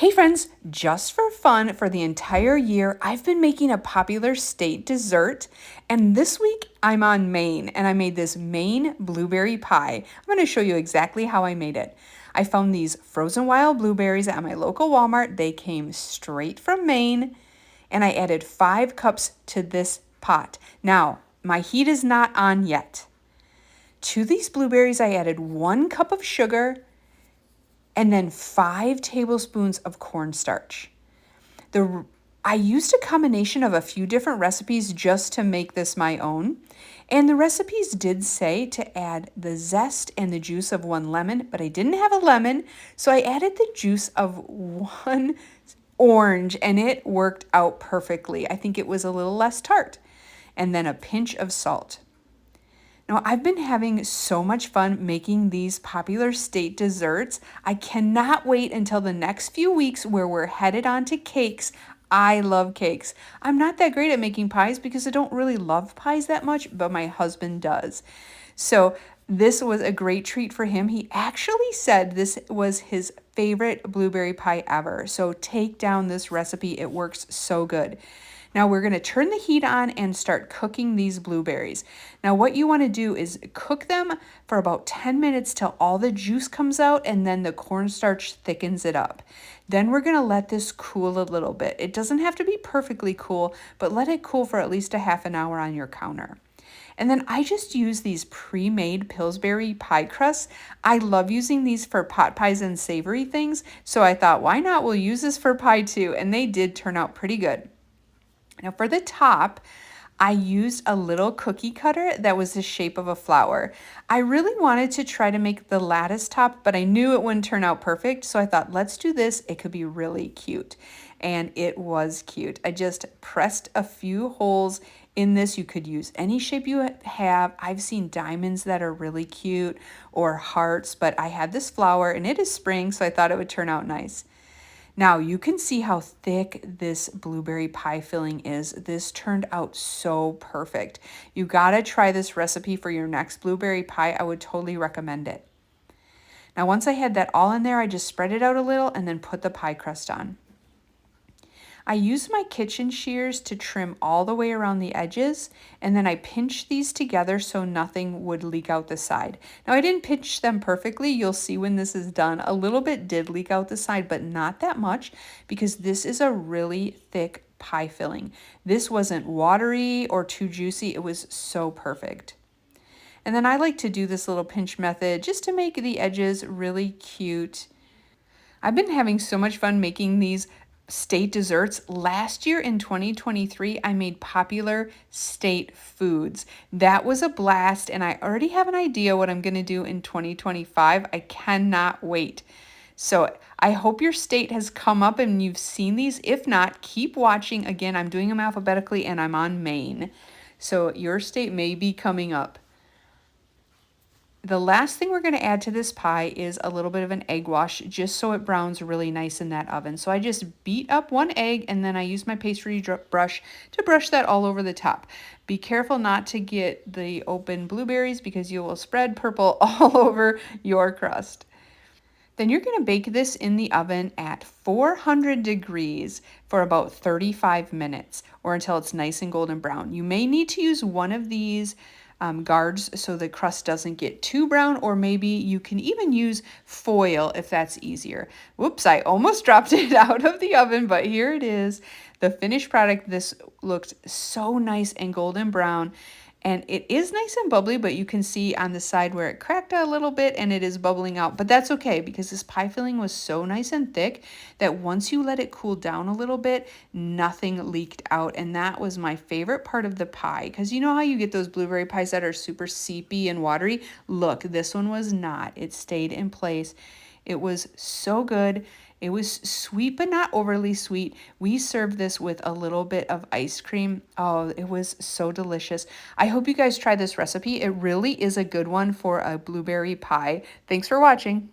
Hey friends, just for fun for the entire year, I've been making a popular state dessert. And this week I'm on Maine and I made this Maine blueberry pie. I'm going to show you exactly how I made it. I found these frozen wild blueberries at my local Walmart. They came straight from Maine and I added 5 cups to this pot. Now, my heat is not on yet. To these blueberries, I added 1 cup of sugar and then 5 tablespoons of cornstarch. I used a combination of a few different recipes just to make this my own. And the recipes did say to add the zest and the juice of 1 lemon, but I didn't have a lemon, so I added the juice of 1 orange and it worked out perfectly. I think it was a little less tart. And then a pinch of salt. Now, I've been having so much fun making these popular state desserts. I cannot wait until the next few weeks where we're headed on to cakes. I love cakes. I'm not that great at making pies because I don't really love pies that much, but my husband does. So this was a great treat for him. He actually said this was his favorite blueberry pie ever. So take down this recipe. It works so good. Now we're going to turn the heat on and start cooking these blueberries. Now what you want to do is cook them for about 10 minutes till all the juice comes out and then the cornstarch thickens it up. Then we're going to let this cool a little bit. It doesn't have to be perfectly cool, but let it cool for at least a half an hour on your counter. And then I just use these pre-made Pillsbury pie crusts. I love using these for pot pies and savory things, so I thought, why not? We'll use this for pie too, and they did turn out pretty good. Now for the top, I used a little cookie cutter that was the shape of a flower. I really wanted to try to make the lattice top, but I knew it wouldn't turn out perfect, so I thought, let's do this. It could be really cute. And it was cute. I just pressed a few holes in this. You could use any shape you have. I've seen diamonds that are really cute or hearts, but I had this flower and it is spring, so I thought it would turn out nice. Now you can see how thick this blueberry pie filling is. This turned out so perfect. You gotta try this recipe for your next blueberry pie. I would totally recommend it. Now once I had that all in there, I just spread it out a little and then put the pie crust on. I used my kitchen shears to trim all the way around the edges, and then I pinched these together so nothing would leak out the side. Now I didn't pinch them perfectly. You'll see when this is done. A little bit did leak out the side, but not that much because this is a really thick pie filling. This wasn't watery or too juicy. It was so perfect. And then I like to do this little pinch method just to make the edges really cute. I've been having so much fun making these state desserts. Last year in 2023, I made popular state foods. That was a blast, and I already have an idea what I'm going to do in 2025. I cannot wait. So I hope your state has come up and you've seen these. If not, keep watching. Again, I'm doing them alphabetically and I'm on Maine. So your state may be coming up. The last thing we're going to add to this pie is a little bit of an egg wash just so it browns really nice in that oven. So I just beat up 1 egg and then I use my pastry brush to brush that all over the top. Be careful not to get the open blueberries because you will spread purple all over your crust. Then you're going to bake this in the oven at 400 degrees for about 35 minutes or until it's nice and golden brown. You may need to use one of these guards so the crust doesn't get too brown, or maybe you can even use foil if that's easier. Whoops, I almost dropped it out of the oven, but here it is. The finished product. This looked so nice and golden brown. And it is nice and bubbly, but you can see on the side where it cracked a little bit and it is bubbling out. But that's okay because this pie filling was so nice and thick that once you let it cool down a little bit, nothing leaked out. And that was my favorite part of the pie because you know how you get those blueberry pies that are super seepy and watery? Look, this one was not. It stayed in place. It was so good. It was sweet, but not overly sweet. We served this with a little bit of ice cream. Oh, it was so delicious. I hope you guys try this recipe. It really is a good one for a blueberry pie. Thanks for watching.